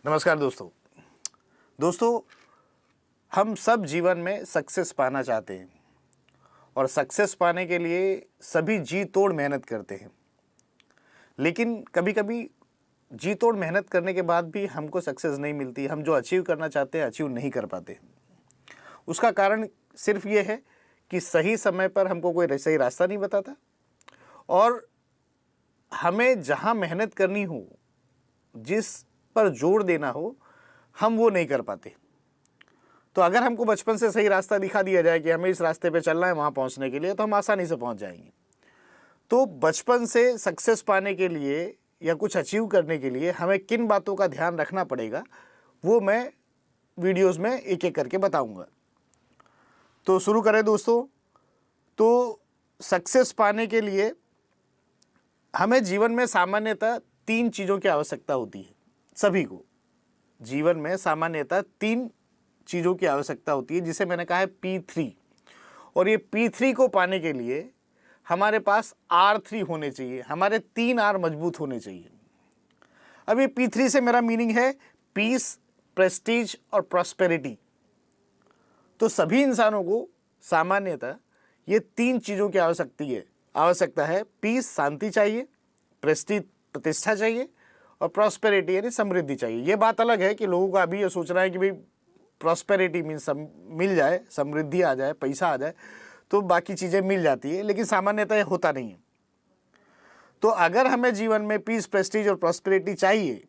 नमस्कार दोस्तों। हम सब जीवन में सक्सेस पाना चाहते हैं और सक्सेस पाने के लिए सभी जी तोड़ मेहनत करते हैं। लेकिन कभी कभी जी तोड़ मेहनत करने के बाद भी हमको सक्सेस नहीं मिलती। हम जो अचीव करना चाहते हैं अचीव नहीं कर पाते। उसका कारण सिर्फ ये है कि सही समय पर हमको कोई सही रास्ता नहीं बताता और हमें जहाँ मेहनत करनी हो, जिस पर जोर देना हो, हम वो नहीं कर पाते। तो अगर हमको बचपन से सही रास्ता दिखा दिया जाए कि हमें इस रास्ते पे चलना है वहाँ पहुँचने के लिए, तो हम आसानी से पहुँच जाएंगे। तो बचपन से सक्सेस पाने के लिए या कुछ अचीव करने के लिए हमें किन बातों का ध्यान रखना पड़ेगा, वो मैं वीडियोज़ में एक एक करके बताऊँगा। तो शुरू करें दोस्तों। तो सक्सेस पाने के लिए हमें जीवन में सामान्यतः 3 चीज़ों की आवश्यकता होती है। सभी को जीवन में सामान्यतः 3 चीज़ों की आवश्यकता होती है, जिसे मैंने कहा है P3। और ये P3 को पाने के लिए हमारे पास R3 होने चाहिए। हमारे 3 R मजबूत होने चाहिए। अब ये P3 से मेरा मीनिंग है पीस, प्रेस्टीज और प्रॉस्पेरिटी। तो सभी इंसानों को सामान्यतः ये 3 चीज़ों की आवश्यकता है। पीस शांति चाहिए, प्रेस्टीज प्रतिष्ठा चाहिए और प्रॉस्पेरिटी यानी समृद्धि चाहिए। ये बात अलग है कि लोगों का अभी ये सोच रहा है कि भाई प्रॉस्पेरिटी मीन्स मिल जाए, समृद्धि आ जाए, पैसा आ जाए तो बाकी चीज़ें मिल जाती है, लेकिन सामान्यतः होता नहीं है। तो अगर हमें जीवन में पीस, प्रेस्टीज और प्रॉस्पेरिटी चाहिए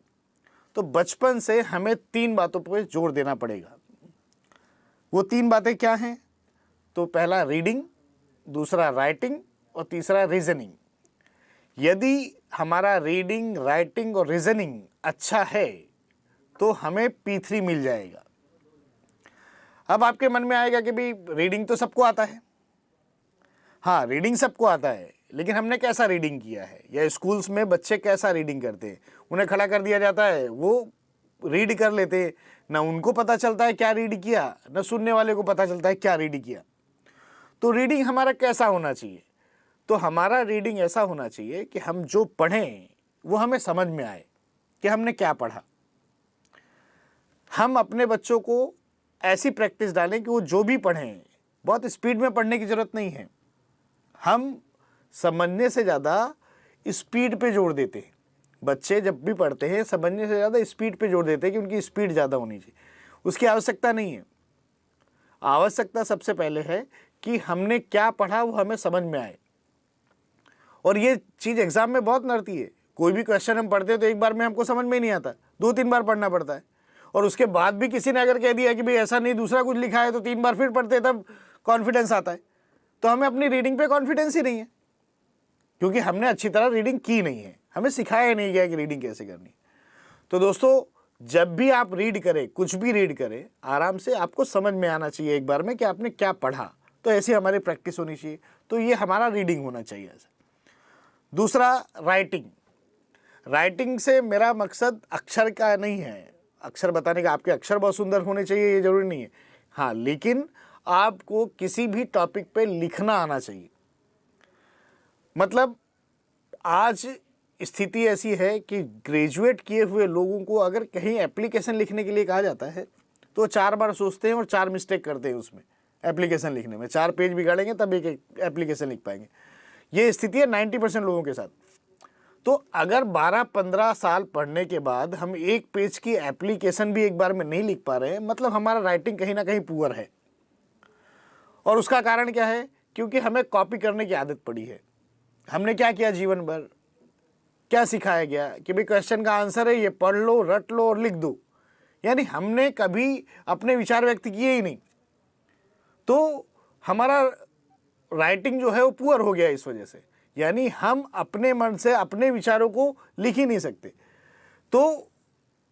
तो बचपन से हमें 3 बातों पर जोर देना पड़ेगा। वो 3 बातें क्या हैं? तो पहला रीडिंग, दूसरा राइटिंग और तीसरा रीजनिंग। यदि हमारा रीडिंग, राइटिंग और रीजनिंग अच्छा है तो हमें P3 मिल जाएगा। अब आपके मन में आएगा कि भाई रीडिंग तो सबको आता है। हाँ, रीडिंग सबको आता है, लेकिन हमने कैसा रीडिंग किया है, या स्कूल्स में बच्चे कैसा रीडिंग करते हैं। उन्हें खड़ा कर दिया जाता है, वो रीड कर लेते हैं, ना उनको पता चलता है क्या रीड किया, ना सुनने वाले को पता चलता है क्या रीड किया। तो रीडिंग हमारा कैसा होना चाहिए? तो हमारा रीडिंग ऐसा होना चाहिए कि हम जो पढ़ें वो हमें समझ में आए कि हमने क्या पढ़ा। हम अपने बच्चों को ऐसी प्रैक्टिस डालें कि वो जो भी पढ़ें, बहुत स्पीड में पढ़ने की ज़रूरत नहीं है। हम समझने से ज़्यादा स्पीड पे जोर देते हैं। बच्चे जब भी पढ़ते हैं समझने से ज़्यादा स्पीड पे जोर देते हैं कि उनकी स्पीड ज़्यादा होनी चाहिए। उसकी आवश्यकता नहीं है। आवश्यकता सबसे पहले है कि हमने क्या पढ़ा वो हमें समझ में आए। और ये चीज़ एग्जाम में बहुत नड़ती है। कोई भी क्वेश्चन हम पढ़ते हैं तो एक बार में हमको समझ में नहीं आता, 2-3 बार पढ़ना पड़ता है। और उसके बाद भी किसी ने अगर कह दिया कि भाई ऐसा नहीं, दूसरा कुछ लिखा है, तो 3 बार फिर पढ़ते हैं, तब कॉन्फिडेंस आता है। तो हमें अपनी रीडिंग पे कॉन्फिडेंस ही नहीं है, क्योंकि हमने अच्छी तरह रीडिंग की नहीं है। हमें सिखाया नहीं गया कि रीडिंग कैसे करनी। तो दोस्तों, जब भी आप रीड करें, कुछ भी रीड करें, आराम से आपको समझ में आना चाहिए एक बार में कि आपने क्या पढ़ा। तो ऐसी हमारी प्रैक्टिस होनी चाहिए। तो ये हमारा रीडिंग होना चाहिए ऐसा। दूसरा राइटिंग। राइटिंग से मेरा मकसद अक्षर का नहीं है, अक्षर बताने का। आपके अक्षर बहुत सुंदर होने चाहिए ये जरूरी नहीं है। हाँ, लेकिन आपको किसी भी टॉपिक पे लिखना आना चाहिए। मतलब आज स्थिति ऐसी है कि ग्रेजुएट किए हुए लोगों को अगर कहीं एप्लीकेशन लिखने के लिए कहा जाता है तो 4 बार सोचते हैं और 4 मिस्टेक करते हैं उसमें। एप्लीकेशन लिखने में 4 पेज बिगाड़ेंगे तब एक एप्लीकेशन लिख पाएंगे। ये स्थिति है 90% लोगों के साथ। तो अगर 12-15 साल पढ़ने के बाद हम 1 पेज की एप्लीकेशन भी एक बार में नहीं लिख पा रहे हैं, मतलब हमारा राइटिंग कहीं ना कहीं पुअर है। और उसका कारण क्या है? क्योंकि हमें कॉपी करने की आदत पड़ी है। हमने क्या किया जीवन भर, क्या सिखाया गया कि भाई क्वेश्चन का आंसर है, ये पढ़ लो, रट लो और लिख दो। यानी हमने कभी अपने विचार व्यक्त किए ही नहीं। तो हमारा राइटिंग जो है वो पुअर हो गया इस वजह से। यानी हम अपने मन से अपने विचारों को लिख ही नहीं सकते। तो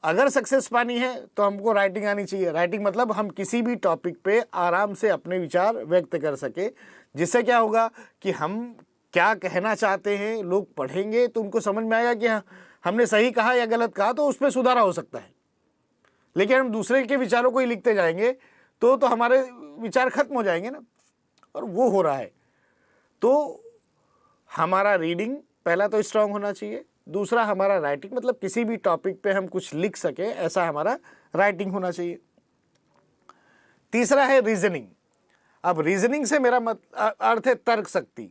अगर सक्सेस पानी है तो हमको राइटिंग आनी चाहिए। राइटिंग मतलब हम किसी भी टॉपिक पे आराम से अपने विचार व्यक्त कर सके, जिससे क्या होगा कि हम क्या कहना चाहते हैं, लोग पढ़ेंगे तो उनको समझ में आएगा कि हाँ, हमने सही कहा या गलत कहा, तो उस पर सुधारा हो सकता है। लेकिन हम दूसरे के विचारों को ही लिखते जाएंगे तो हमारे विचार खत्म हो जाएंगे ना, और वो हो रहा है। तो हमारा रीडिंग पहला तो स्ट्रांग होना चाहिए। दूसरा हमारा राइटिंग, मतलब किसी भी टॉपिक पे हम कुछ लिख सके ऐसा हमारा राइटिंग होना चाहिए। तीसरा है रीजनिंग। अब रीजनिंग से मेरा अर्थ है तर्क शक्ति।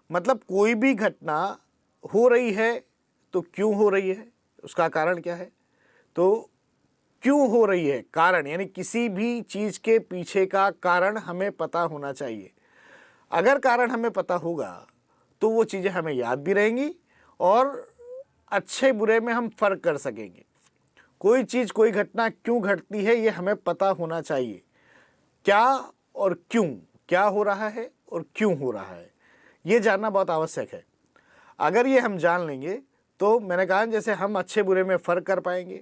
मतलब कोई भी घटना हो रही है तो क्यों हो रही है, उसका कारण क्या है, तो क्यों हो रही है, कारण, यानी किसी भी चीज़ के पीछे का कारण हमें पता होना चाहिए। अगर कारण हमें पता होगा तो वो चीज़ें हमें याद भी रहेंगी और अच्छे बुरे में हम फर्क कर सकेंगे। कोई चीज़, कोई घटना क्यों घटती है ये हमें पता होना चाहिए। क्या और क्यों, क्या हो रहा है और क्यों हो रहा है, ये जानना बहुत आवश्यक है। अगर ये हम जान लेंगे तो मैंने कहा जैसे हम अच्छे बुरे में फ़र्क कर पाएंगे।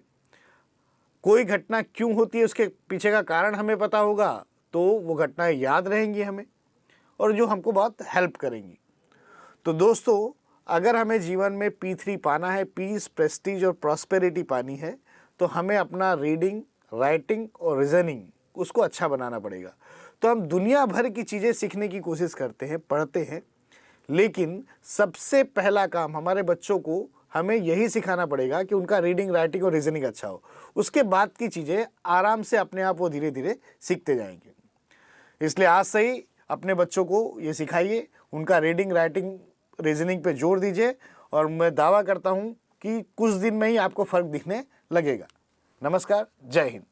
कोई घटना क्यों होती है उसके पीछे का कारण हमें पता होगा तो वो घटनाएं याद रहेंगी हमें और जो हमको बहुत हेल्प करेंगी। तो दोस्तों, अगर हमें जीवन में P3 पाना है, पीस, प्रेस्टीज और प्रॉस्पेरिटी पानी है, तो हमें अपना रीडिंग, राइटिंग और रीजनिंग उसको अच्छा बनाना पड़ेगा। तो हम दुनिया भर की चीज़ें सीखने की कोशिश करते हैं, पढ़ते हैं, लेकिन सबसे पहला काम हमारे बच्चों को हमें यही सिखाना पड़ेगा कि उनका रीडिंग, राइटिंग और रीजनिंग अच्छा हो। उसके बाद की चीज़ें आराम से अपने आप वो धीरे धीरे सीखते जाएंगे। इसलिए आज से ही अपने बच्चों को ये सिखाइए, उनका रीडिंग, राइटिंग, रीजनिंग पे जोर दीजिए और मैं दावा करता हूँ कि कुछ दिन में ही आपको फ़र्क दिखने लगेगा। नमस्कार, जय हिंद।